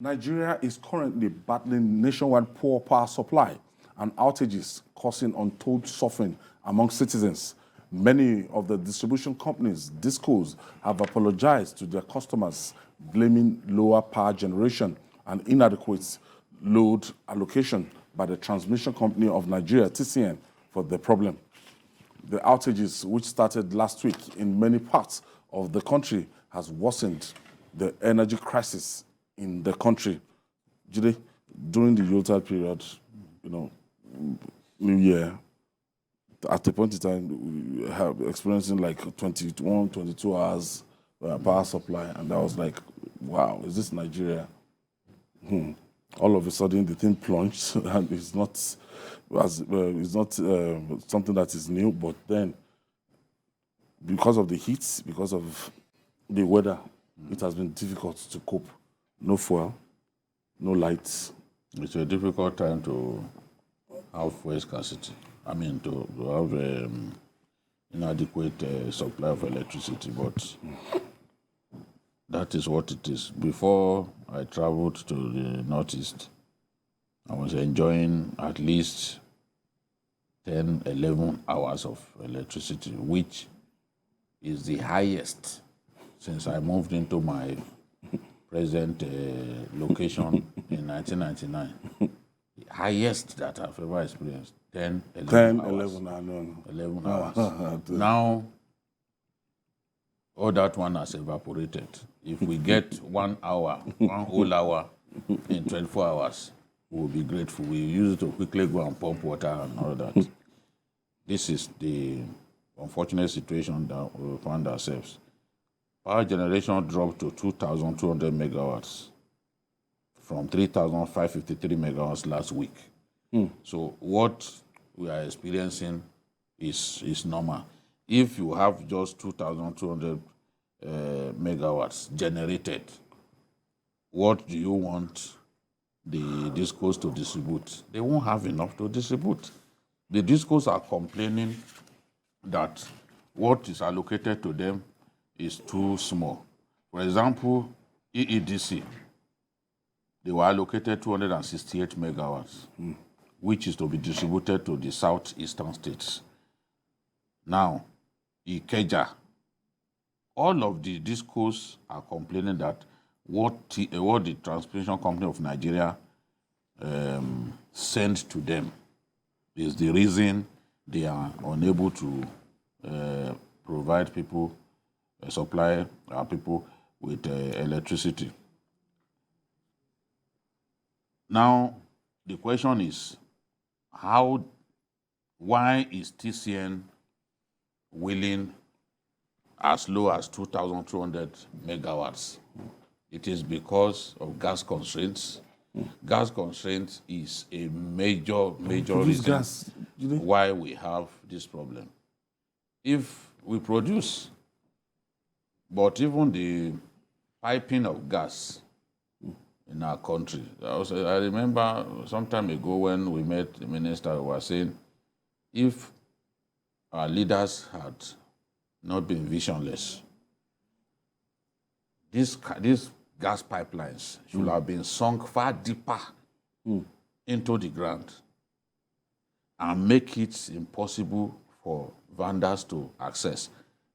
Nigeria is currently battling nationwide poor power supply and outages causing untold suffering among citizens. Many of the distribution companies, DISCOs, have apologized to their customers, blaming lower power generation and inadequate load allocation by the Transmission Company of Nigeria, TCN, for the problem. The outages, which started last week in many parts of the country, has worsened the energy crisis in the country. Jide, during the Yuletide period, New Year, at the point in time, we have experiencing like 21, 22 hours power supply, and I was like, wow, is this Nigeria? All of a sudden, the thing plunged, and it's not something that is new, but then because of the heat, because of the weather, it has been difficult to cope. No fuel, no lights. It's a difficult time to have fuel scarcity. I mean, to have inadequate supply of electricity, but that is what it is. Before I traveled to the Northeast, I was enjoying at least 10, 11 hours of electricity, which is the highest since I moved into my present location in 1999. The highest that I've ever experienced, 11 hours. 11 hours. Now, all that one has evaporated. If we get 1 hour, one whole hour in 24 hours, we'll be grateful. We use it to quickly go and pump water and all that. This is the unfortunate situation that we found ourselves. Power generation dropped to 2,200 megawatts from 3,553 megawatts last week. So what we are experiencing is normal. If you have just 2,200 megawatts generated, what do you want the DISCOs to distribute? They won't have enough to distribute. The DISCOs are complaining that what is allocated to them is too small. For example, EEDC, they were allocated 268 megawatts, which is to be distributed to the southeastern states. Now, Ikeja, all of the DISCOs are complaining that what the Transmission Company of Nigeria sent to them is the reason they are unable to provide people, supply our people with electricity. Now, the question is, why is TCN willing as low as 2,200 megawatts? It is because of gas constraints. Gas constraints is a major reason why we have this problem. If we produce, but even the piping of gas in our country, I remember some time ago when we met the minister, we were saying, if our leaders had not been visionless, these gas pipelines should have been sunk far deeper into the ground and make it impossible for vendors to access.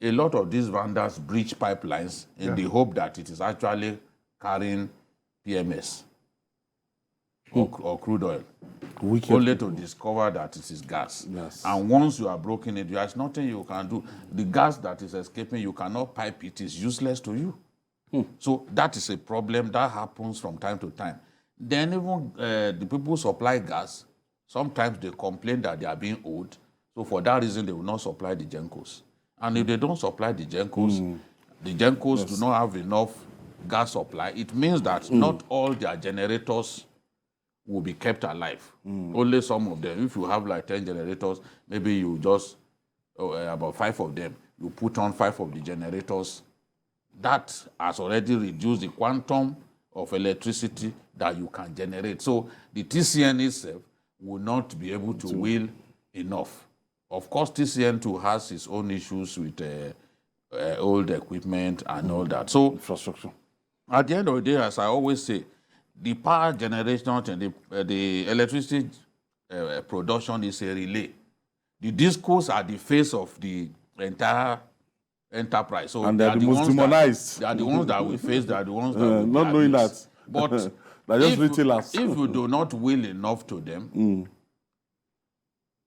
A lot of these vendors breach pipelines in the hope that it is actually carrying PMS or crude oil, only to discover that it is gas. Yes. And once you are broken it, there is nothing you can do. The gas that is escaping, you cannot pipe it, is useless to you. So that is a problem that happens from time to time. Then even the people who supply gas, sometimes they complain that they are being owed. So for that reason, they will not supply the GENCOs. And if they don't supply the GENCOs, the GENCOs do not have enough gas supply. It means that not all their generators will be kept alive. Only some of them. If you have like 10 generators, maybe you just, about 5 of them, you put on 5 of the generators. That has already reduced the quantum of electricity that you can generate. So the TCN itself will not be able to wheel enough. Of course, TCN too has its own issues with old equipment and all that. So infrastructure. At the end of the day, as I always say, the power generation and the electricity production is a relay. The discos are the face of the entire enterprise. So and they are the most demonized. They are the ones that we face. They are the ones that we not knowing that. But they're just retailers. if you do not will enough to them,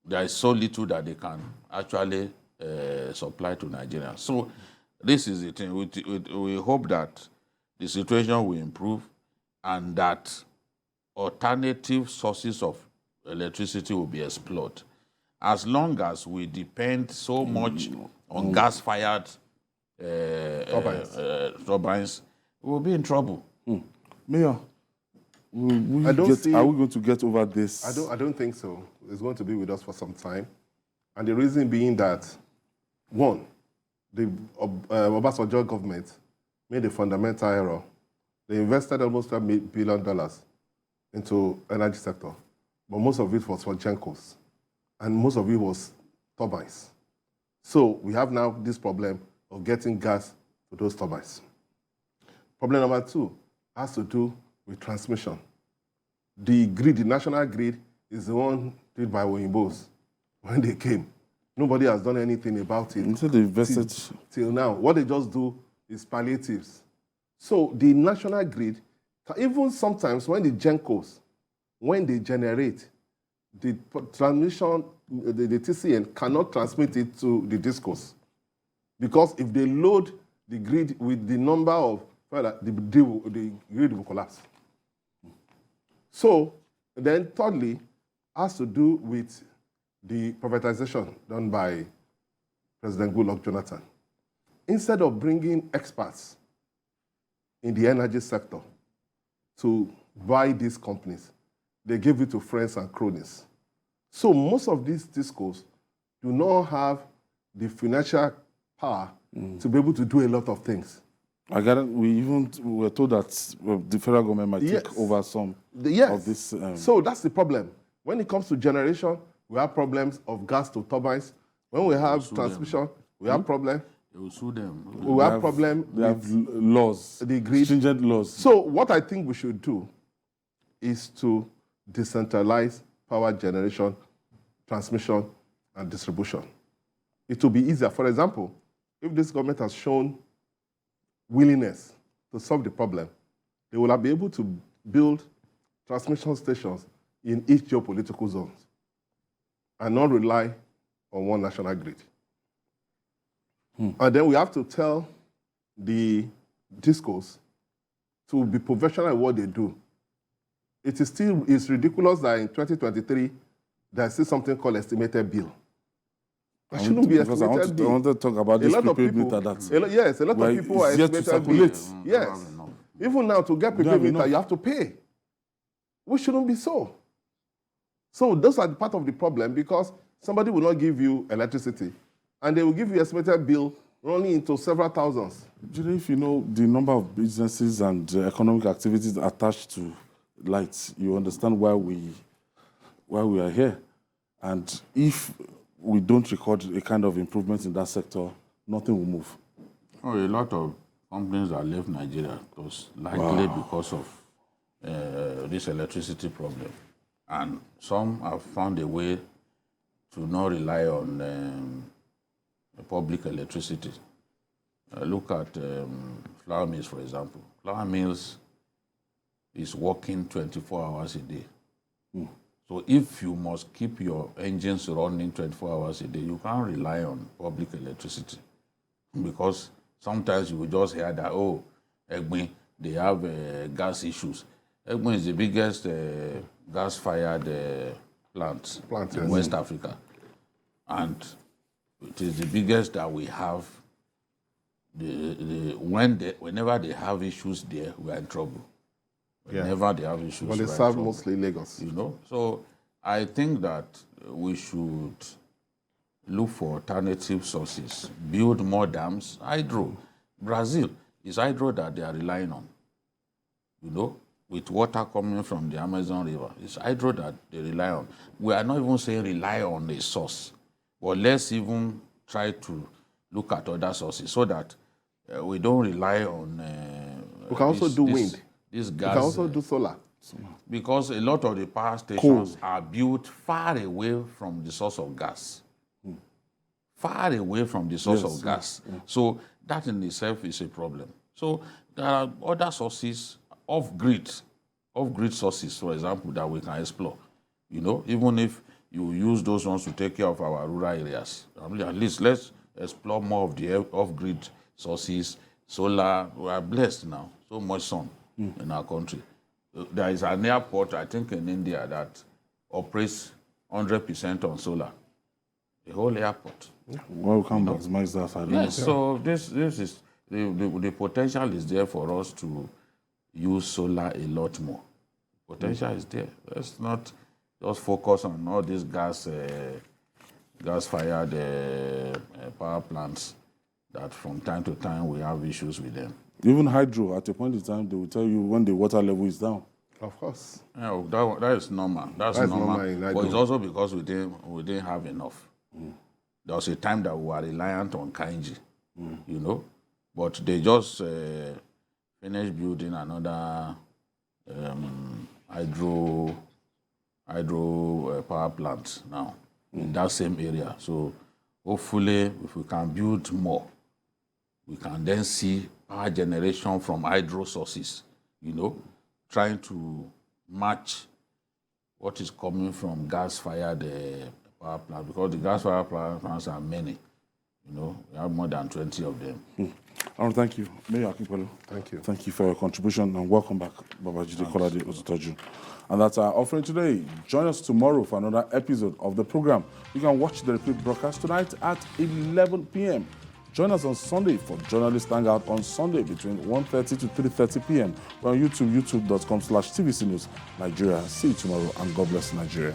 there is so little that they can actually supply to Nigerians. So this is the thing. We hope that the situation will improve and that alternative sources of electricity will be explored. As long as we depend so much on gas-fired turbines, we will be in trouble. Mayor, are we going to get over this? I don't think so. It's going to be with us for some time. And the reason being that, one, the Obasanjo government made a fundamental error. They invested almost $1 billion into energy sector, but most of it was for Gencos, and most of it was turbines. So we have now this problem of getting gas to those turbines. Problem number two has to do with transmission. The grid, the national grid, is the one built by Oyimbos when they came. Nobody has done anything about it until they invested till now. What they just do is palliatives. So the national grid, even sometimes when the Gencos, when they generate, the transmission, the TCN cannot transmit it to the discos. Because if they load the grid with the number of, the grid will collapse. So then thirdly, has to do with the privatization done by President Goodluck Jonathan. Instead of bringing experts in the energy sector to buy these companies, they gave it to friends and cronies. So most of these discos do not have the financial power to be able to do a lot of things. I got it. We were told that the federal government might take over some of this. So that's the problem. When it comes to generation, we have problems of gas to turbines. When we have transmission, we have problems. They will sue them. We have problems. They have laws, the grid. stringent laws. So what I think we should do is to decentralize power generation, transmission, and distribution. It will be easier. For example, if this government has shown willingness to solve the problem, they will be able to build transmission stations in each geopolitical zone and not rely on one national grid. And then we have to tell the discos to be professional in what they do. It's ridiculous that in 2023, there's still something called estimated bill. That shouldn't be estimated bill. I want to talk about this prepaid meter. Yes, a lot of people are estimated bills. Yes. Even now, to get prepaid meter, you have to pay. Which shouldn't be so. So those are part of the problem, because somebody will not give you electricity, and they will give you estimated bill running into several thousands. If you know the number of businesses and economic activities attached to lights, you understand why we are here. And if we don't record a kind of improvement in that sector, nothing will move. Oh, a lot of companies that left Nigeria was likely because of this electricity problem. And some have found a way to not rely on public electricity. Look at flour mills, for example. Flour mills is working 24 hours a day. So if you must keep your engines running 24 hours a day, you can't rely on public electricity. Because sometimes you will just hear that, oh, Egbin, they have gas issues. Egbin is the biggest gas-fired plant in West Africa. And it is the biggest that we have. Whenever they have issues there, we are in trouble. Whenever they have issues, but they serve mostly Lagos. You know, so I think that we should look for alternative sources, build more dams. Hydro, Brazil is hydro that they are relying on. You know, with water coming from the Amazon River, it's hydro that they rely on. We are not even saying rely on a source, but let's even try to look at other sources so that we don't rely on. We can also do wind. This gas. We can also do solar. Because a lot of the power stations are built far away from the source of gas. Far away from the source of gas. So that in itself is a problem. So there are other sources off-grid sources, for example, that we can explore. You know, even if you use those ones to take care of our rural areas, at least let's explore more of the off-grid sources. Solar, we are blessed now, so much sun in our country. There is an airport, I think, in India that operates 100% on solar. The whole airport. Well, we can maximize that. I don't know. So this is the potential is there for us to use solar a lot more. Potential is there. Let's not just focus on all these gas-fired power plants that from time to time we have issues with them. Even hydro, at a point in time, they will tell you when the water level is down. Of course. Yeah, that is normal. That's normal. But it's also because we didn't have enough. There was a time that we were reliant on Kainji, you know, but they just finished building another hydro power plant now in that same area. So hopefully, if we can build more, we can then see power generation from hydro sources, you know, trying to match what is coming from gas-fired power plants, because the gas-fired power plants are many. You know, we have more than 20 of them. I want to thank you, Mayor Akinpelu. Thank you. Thank you for your contribution, and welcome back, Babajide Kolade Ototoju. And that's our offering today. Join us tomorrow for another episode of the program. You can watch the repeat broadcast tonight at 11 p.m. Join us on Sunday for Journalist Hangout on Sunday between 1:30 to 3:30 p.m. We're on YouTube, youtube.com/TVC News Nigeria. See you tomorrow, and God bless Nigeria.